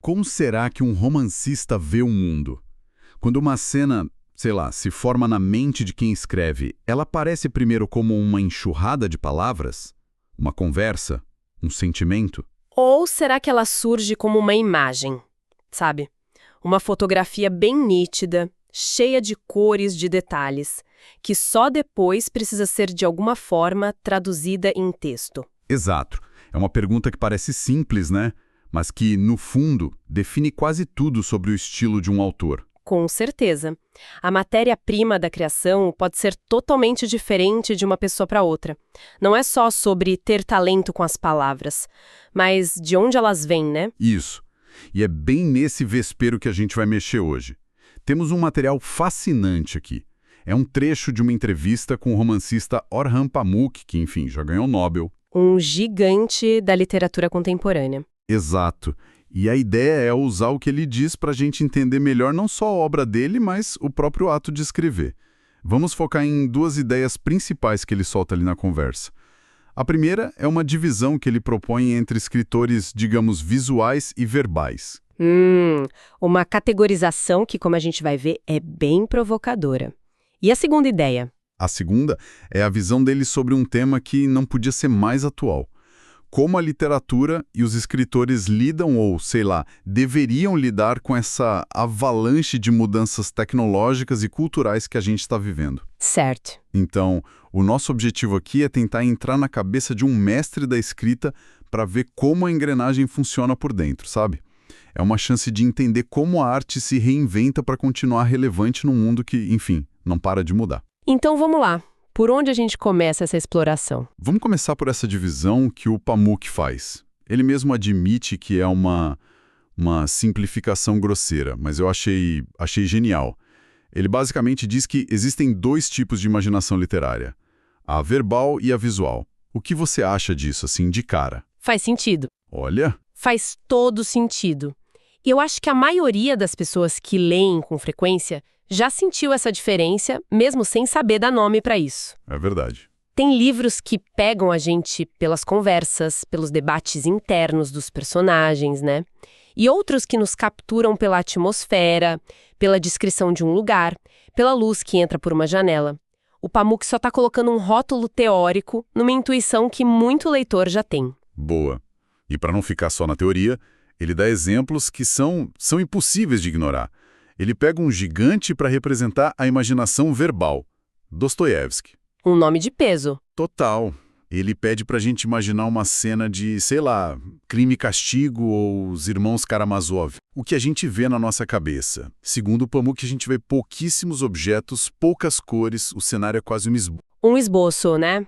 Como será que um romancista vê o mundo? Quando uma cena, sei lá, se forma na mente de quem escreve, ela aparece primeiro como uma enxurrada de palavras? Uma conversa? Um sentimento? Ou será que ela surge como uma imagem, sabe? Uma fotografia bem nítida, cheia de cores, de detalhes, que só depois precisa ser de alguma forma traduzida em texto. Exato. É uma pergunta que parece simples, né? Mas que, no fundo, define quase tudo sobre o estilo de um autor. Com certeza. A matéria-prima da criação pode ser totalmente diferente de uma pessoa para outra. Não é só sobre ter talento com as palavras, mas de onde elas vêm, né? Isso. E é bem nesse vespeiro que a gente vai mexer hoje. Temos um material fascinante aqui. É um trecho de uma entrevista com o romancista Orhan Pamuk, que, enfim, já ganhou o Nobel. Um gigante da literatura contemporânea. Exato. E a ideia é usar o que ele diz para a gente entender melhor não só a obra dele, mas o próprio ato de escrever. Vamos focar em duas ideias principais que ele solta ali na conversa. A primeira é uma divisão que ele propõe entre escritores, digamos, visuais e verbais. Uma categorização que, como a gente vai ver, é bem provocadora. E a segunda ideia? A segunda é a visão dele sobre um tema que não podia ser mais atual. Como a literatura e os escritores lidam ou, sei lá, deveriam lidar com essa avalanche de mudanças tecnológicas e culturais que a gente está vivendo. Certo. Então, o nosso objetivo aqui é tentar entrar na cabeça de um mestre da escrita para ver como a engrenagem funciona por dentro, sabe? É uma chance de entender como a arte se reinventa para continuar relevante num mundo que, enfim, não para de mudar. Então vamos lá. Por onde a gente começa essa exploração? Vamos começar por essa divisão que o Pamuk faz. Ele mesmo admite que é uma simplificação grosseira, mas eu achei genial. Ele basicamente diz que existem dois tipos de imaginação literária, a verbal e a visual. O que você acha disso, assim, de cara? Faz sentido. Olha, Faz todo sentido. E eu acho que a maioria das pessoas que leem com frequência já sentiu essa diferença, mesmo sem saber dar nome para isso. é verdade. Tem livros que pegam a gente pelas conversas, pelos debates internos dos personagens, né? E outros que nos capturam pela atmosfera, pela descrição de um lugar, pela luz que entra por uma janela. O Pamuk só está colocando um rótulo teórico numa intuição que muito leitor já tem. Boa. E para não ficar só na teoria, ele dá exemplos que são impossíveis de ignorar. Ele pega um gigante para representar a imaginação verbal, Dostoiévski. Um nome de peso. Total. Ele pede pra gente imaginar uma cena de, sei lá, Crime e Castigo ou Os Irmãos Karamazov. O que a gente vê na nossa cabeça. Segundo o Pamuk, a gente vê pouquíssimos objetos, poucas cores, o cenário é quase Um esboço, né?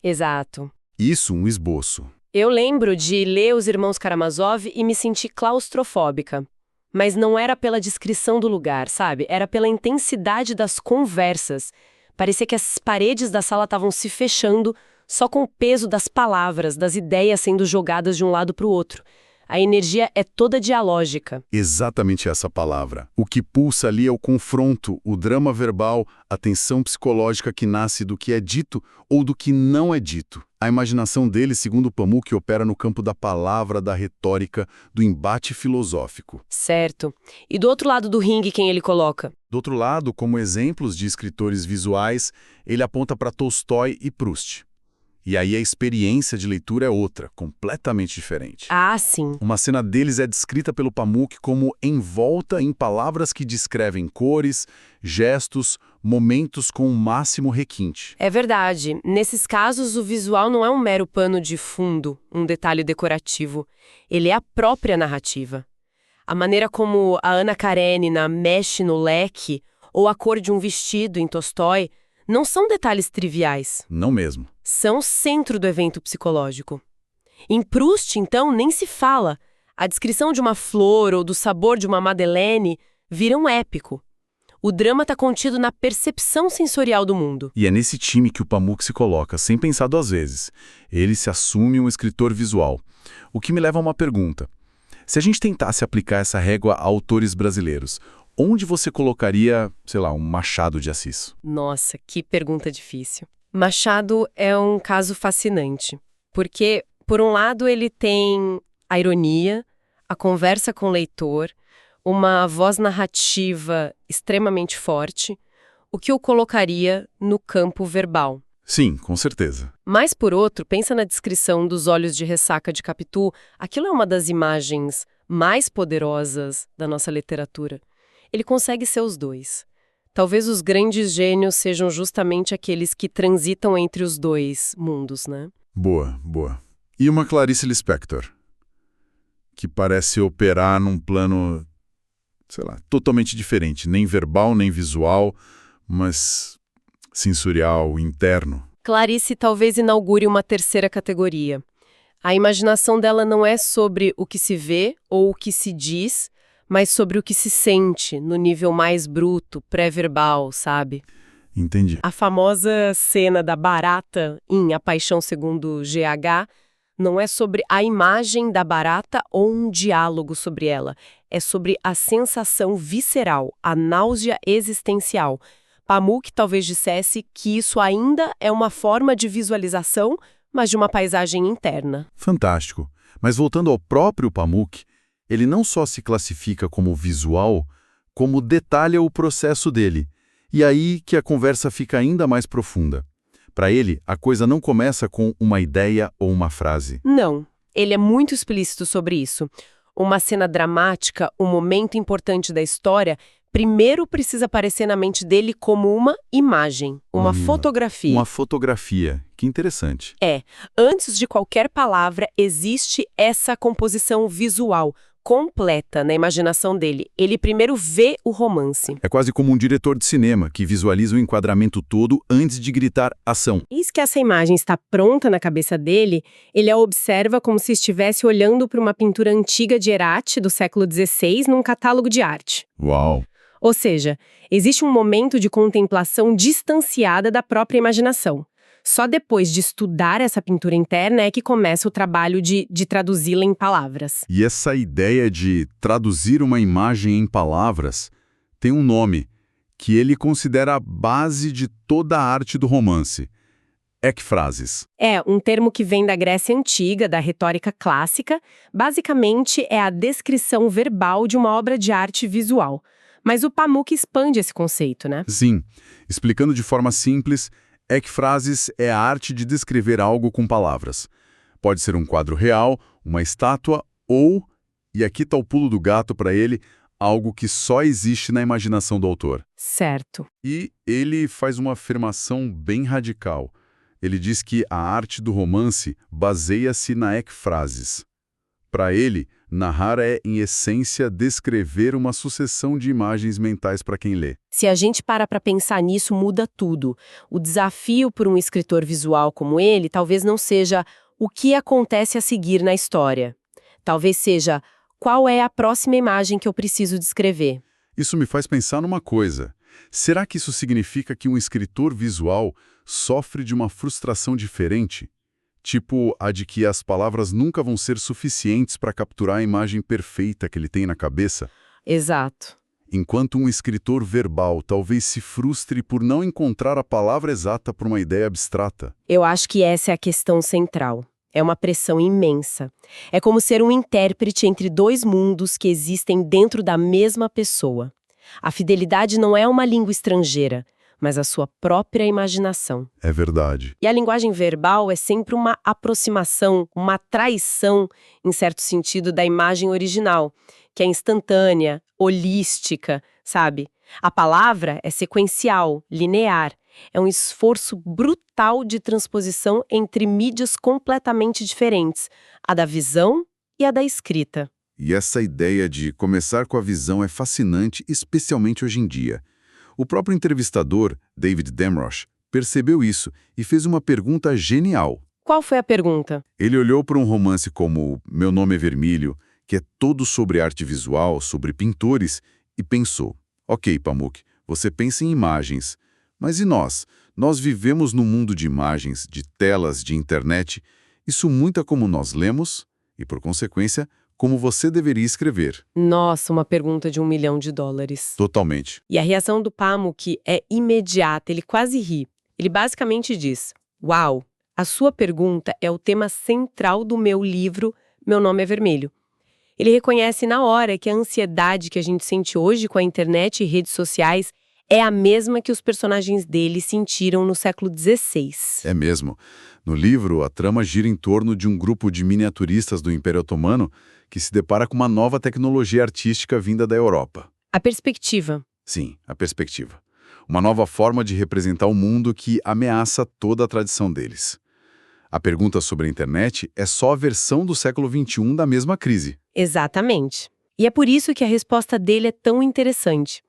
Exato. Isso, um esboço. Eu lembro de ler Os Irmãos Karamazov e me sentir claustrofóbica. Mas não era pela descrição do lugar, sabe? Era pela intensidade das conversas. Parecia que as paredes da sala estavam se fechando só com o peso das palavras, das ideias sendo jogadas de um lado para o outro. A energia é toda dialógica. Exatamente essa palavra. O que pulsa ali é o confronto, o drama verbal, a tensão psicológica que nasce do que é dito ou do que não é dito. A imaginação dele, segundo o Pamuk, opera no campo da palavra, da retórica, do embate filosófico. Certo. E do outro lado do ringue, quem ele coloca? Do outro lado, como exemplos de escritores visuais, ele aponta para Tolstói e Proust. E aí a experiência de leitura é outra, completamente diferente. Ah, sim. Uma cena deles é descrita pelo Pamuk como envolta em palavras que descrevem cores, gestos, momentos com o máximo requinte. É verdade. Nesses casos, o visual não é um mero pano de fundo, um detalhe decorativo. Ele é a própria narrativa. A maneira como a Anna Karenina mexe no leque ou a cor de um vestido em Tolstói não são detalhes triviais. Não mesmo. São o centro do evento psicológico. Em Proust, então, nem se fala. A descrição de uma flor ou do sabor de uma madeleine vira um épico. O drama está contido na percepção sensorial do mundo. E é nesse time que o Pamuk se coloca, sem pensar duas vezes. Ele se assume um escritor visual. O que me leva a uma pergunta. Se a gente tentasse aplicar essa régua a autores brasileiros, onde você colocaria, sei lá, um Machado de Assis? Nossa, que pergunta difícil. Machado é um caso fascinante, porque, por um lado, ele tem a ironia, a conversa com o leitor, uma voz narrativa extremamente forte, o que o colocaria no campo verbal. Sim, com certeza. Mas, por outro, pensa na descrição dos olhos de ressaca de Capitu. Aquilo é uma das imagens mais poderosas da nossa literatura. Ele consegue ser os dois. Talvez os grandes gênios sejam justamente aqueles que transitam entre os dois mundos, né? Boa, boa. E uma Clarice Lispector, que parece operar num plano, sei lá, totalmente diferente, nem verbal, nem visual, mas sensorial, interno. Clarice talvez inaugure uma terceira categoria. A imaginação dela não é sobre o que se vê ou o que se diz, mas sobre o que se sente, no nível mais bruto, pré-verbal, sabe? Entendi. A famosa cena da barata em A Paixão Segundo GH não é sobre a imagem da barata ou um diálogo sobre ela. É sobre a sensação visceral, a náusea existencial. Pamuk talvez dissesse que isso ainda é uma forma de visualização, mas de uma paisagem interna. Fantástico. Mas voltando ao próprio Pamuk, ele não só se classifica como visual, como detalha o processo dele. E aí que a conversa fica ainda mais profunda. Para ele, a coisa não começa com uma ideia ou uma frase. Não, ele é muito explícito sobre isso. Uma cena dramática, um momento importante da história, primeiro precisa aparecer na mente dele como uma imagem, uma fotografia. Uma fotografia. Que interessante. Antes de qualquer palavra, existe essa composição visual completa na imaginação dele. Ele primeiro vê o romance. É quase como um diretor de cinema que visualiza o enquadramento todo antes de gritar ação. Eis que essa imagem está pronta na cabeça dele, ele a observa como se estivesse olhando para uma pintura antiga de Herat, do século XVI, num catálogo de arte. Uau! Ou seja, existe um momento de contemplação distanciada da própria imaginação. Só depois de estudar essa pintura interna é que começa o trabalho de traduzi-la em palavras. E essa ideia de traduzir uma imagem em palavras tem um nome que ele considera a base de toda a arte do romance. Ekfrases. É um termo que vem da Grécia Antiga, da retórica clássica. Basicamente, é a descrição verbal de uma obra de arte visual. Mas o Pamuk expande esse conceito, né? Sim. Explicando de forma simples, ekfrases é a arte de descrever algo com palavras. Pode ser um quadro real, uma estátua ou, e aqui está o pulo do gato para ele, algo que só existe na imaginação do autor. Certo. E ele faz uma afirmação bem radical. Ele diz que a arte do romance baseia-se na ekfrases. Para ele, narrar é, em essência, descrever uma sucessão de imagens mentais para quem lê. Se a gente para pensar nisso, muda tudo. O desafio por um escritor visual como ele talvez não seja o que acontece a seguir na história. Talvez seja qual é a próxima imagem que eu preciso descrever. Isso me faz pensar numa coisa. Será que isso significa que um escritor visual sofre de uma frustração diferente? Tipo a de que as palavras nunca vão ser suficientes para capturar a imagem perfeita que ele tem na cabeça? Exato. Enquanto um escritor verbal talvez se frustre por não encontrar a palavra exata para uma ideia abstrata. Eu acho que essa é a questão central. É uma pressão imensa. É como ser um intérprete entre dois mundos que existem dentro da mesma pessoa. A fidelidade não é uma língua estrangeira, mas a sua própria imaginação. É verdade. E a linguagem verbal é sempre uma aproximação, uma traição, em certo sentido, da imagem original, que é instantânea, holística, sabe? A palavra é sequencial, linear. É um esforço brutal de transposição entre mídias completamente diferentes, a da visão e a da escrita. E essa ideia de começar com a visão é fascinante, especialmente hoje em dia. O próprio entrevistador, David Damrosch, percebeu isso e fez uma pergunta genial. Qual foi a pergunta? Ele olhou para um romance como Meu Nome é Vermelho, que é todo sobre arte visual, sobre pintores, e pensou, ok, Pamuk, você pensa em imagens, mas e nós? Nós vivemos num mundo de imagens, de telas, de internet. Isso muito é como nós lemos e, por consequência, como você deveria escrever. Nossa, uma pergunta de $1 milhão. Totalmente. E a reação do Pamuk é imediata, ele quase ri. Ele basicamente diz, uau, a sua pergunta é o tema central do meu livro Meu Nome é Vermelho. Ele reconhece na hora que a ansiedade que a gente sente hoje com a internet e redes sociais é a mesma que os personagens dele sentiram no século XVI. É mesmo. No livro, a trama gira em torno de um grupo de miniaturistas do Império Otomano que se depara com uma nova tecnologia artística vinda da Europa. A perspectiva. Sim, a perspectiva. Uma nova forma de representar o mundo que ameaça toda a tradição deles. A pergunta sobre a internet é só a versão do século XXI da mesma crise. Exatamente. E é por isso que a resposta dele é tão interessante.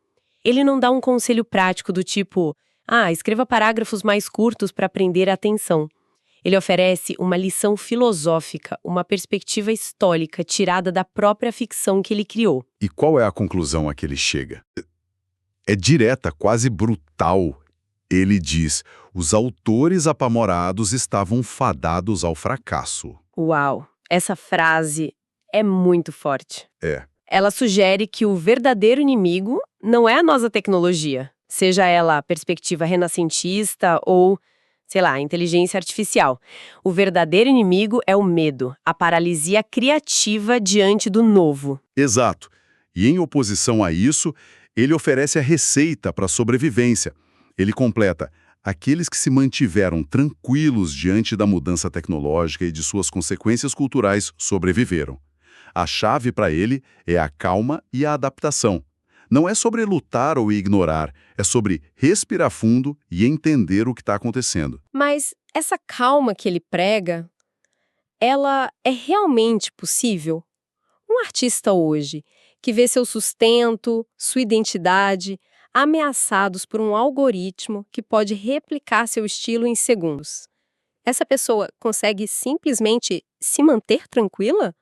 Ele não dá um conselho prático do tipo, escreva parágrafos mais curtos para prender a atenção. Ele oferece uma lição filosófica, uma perspectiva histórica tirada da própria ficção que ele criou. E qual é a conclusão a que ele chega? É direta, quase brutal. Ele diz, os autores apamorados estavam fadados ao fracasso. Uau, essa frase é muito forte. É. Ela sugere que o verdadeiro inimigo não é a nossa tecnologia, seja ela a perspectiva renascentista ou, sei lá, a inteligência artificial. O verdadeiro inimigo é o medo, a paralisia criativa diante do novo. Exato. E em oposição a isso, ele oferece a receita para a sobrevivência. Ele completa, aqueles que se mantiveram tranquilos diante da mudança tecnológica e de suas consequências culturais sobreviveram. A chave para ele é a calma e a adaptação. Não é sobre lutar ou ignorar, é sobre respirar fundo e entender o que está acontecendo. Mas essa calma que ele prega, ela é realmente possível? Um artista hoje, que vê seu sustento, sua identidade, ameaçados por um algoritmo que pode replicar seu estilo em segundos. Essa pessoa consegue simplesmente se manter tranquila?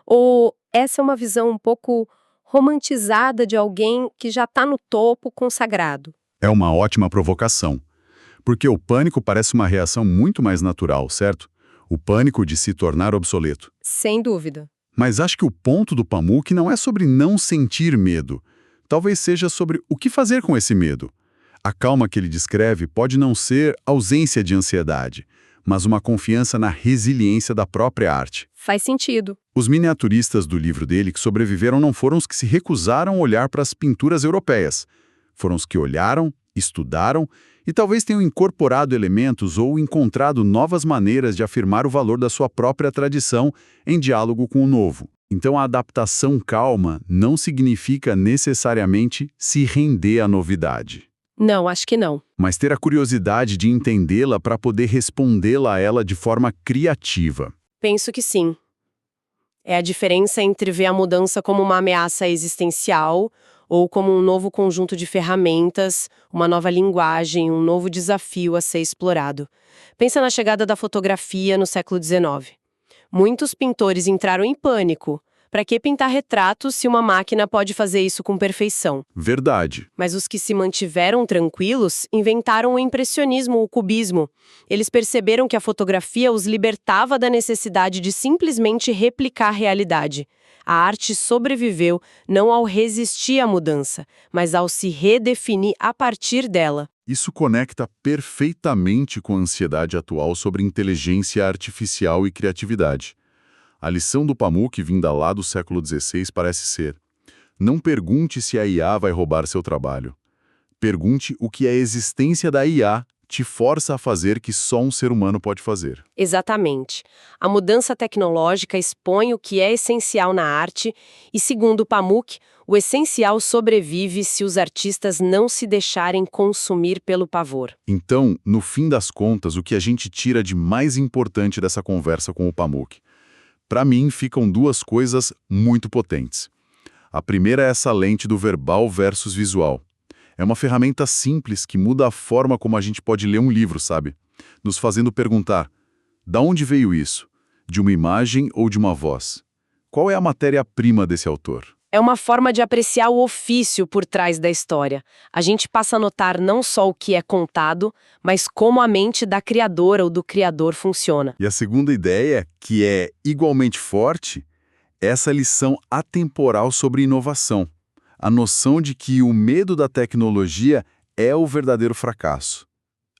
Ou essa é uma visão um pouco romantizada de alguém que já está no topo consagrado? É uma ótima provocação. Porque o pânico parece uma reação muito mais natural, certo? O pânico de se tornar obsoleto. Sem dúvida. Mas acho que o ponto do Pamuk não é sobre não sentir medo. Talvez seja sobre o que fazer com esse medo. A calma que ele descreve pode não ser ausência de ansiedade, mas uma confiança na resiliência da própria arte. Faz sentido. Os miniaturistas do livro dele que sobreviveram não foram os que se recusaram a olhar para as pinturas europeias. Foram os que olharam, estudaram e talvez tenham incorporado elementos ou encontrado novas maneiras de afirmar o valor da sua própria tradição em diálogo com o novo. Então a adaptação calma não significa necessariamente se render à novidade. Não, acho que não. Mas ter a curiosidade de entendê-la para poder respondê-la a ela de forma criativa. Penso que sim. É a diferença entre ver a mudança como uma ameaça existencial ou como um novo conjunto de ferramentas, uma nova linguagem, um novo desafio a ser explorado. Pensa na chegada da fotografia no século XIX. Muitos pintores entraram em pânico. Para que pintar retratos se uma máquina pode fazer isso com perfeição? Verdade. Mas os que se mantiveram tranquilos inventaram o impressionismo, o cubismo. Eles perceberam que a fotografia os libertava da necessidade de simplesmente replicar a realidade. A arte sobreviveu não ao resistir à mudança, mas ao se redefinir a partir dela. Isso conecta perfeitamente com a ansiedade atual sobre inteligência artificial e criatividade. A lição do Pamuk vinda lá do século XVI parece ser: não pergunte se a IA vai roubar seu trabalho. Pergunte o que a existência da IA te força a fazer que só um ser humano pode fazer. Exatamente. A mudança tecnológica expõe o que é essencial na arte e, segundo o Pamuk, o essencial sobrevive se os artistas não se deixarem consumir pelo pavor. Então, no fim das contas, o que a gente tira de mais importante dessa conversa com o Pamuk? Para mim, ficam duas coisas muito potentes. A primeira é essa lente do verbal versus visual. É uma ferramenta simples que muda a forma como a gente pode ler um livro, sabe? Nos fazendo perguntar, da onde veio isso? De uma imagem ou de uma voz? Qual é a matéria-prima desse autor? É uma forma de apreciar o ofício por trás da história. A gente passa a notar não só o que é contado, mas como a mente da criadora ou do criador funciona. E a segunda ideia, que é igualmente forte, é essa lição atemporal sobre inovação. A noção de que o medo da tecnologia é o verdadeiro fracasso.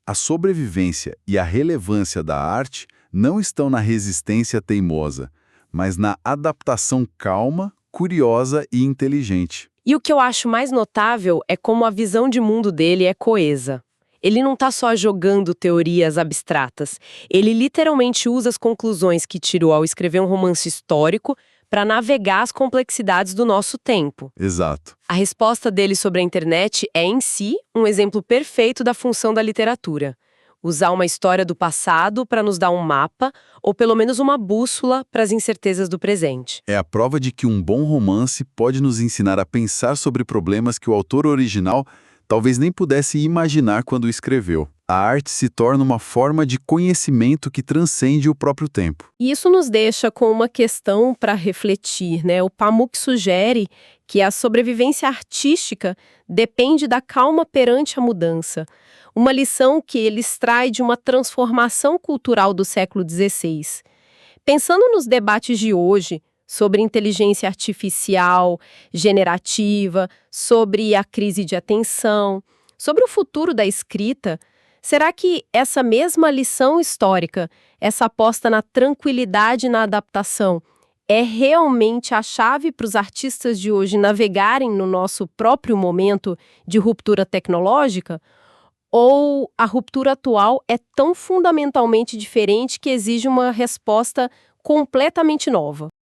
A sobrevivência e a relevância da arte não estão na resistência teimosa, mas na adaptação calma, curiosa e inteligente. E o que eu acho mais notável é como a visão de mundo dele é coesa. Ele não está só jogando teorias abstratas. Ele literalmente usa as conclusões que tirou ao escrever um romance histórico para navegar as complexidades do nosso tempo. Exato. A resposta dele sobre a internet é, em si, um exemplo perfeito da função da literatura. Usar uma história do passado para nos dar um mapa, ou pelo menos uma bússola para as incertezas do presente. É a prova de que um bom romance pode nos ensinar a pensar sobre problemas que o autor original talvez nem pudesse imaginar quando escreveu. A arte se torna uma forma de conhecimento que transcende o próprio tempo. E isso nos deixa com uma questão para refletir, né? O Pamuk sugere que a sobrevivência artística depende da calma perante a mudança. Uma lição que ele extrai de uma transformação cultural do século XVI. Pensando nos debates de hoje, sobre inteligência artificial, generativa, sobre a crise de atenção, sobre o futuro da escrita, será que essa mesma lição histórica, essa aposta na tranquilidade e na adaptação, é realmente a chave para os artistas de hoje navegarem no nosso próprio momento de ruptura tecnológica? Ou a ruptura atual é tão fundamentalmente diferente que exige uma resposta completamente nova?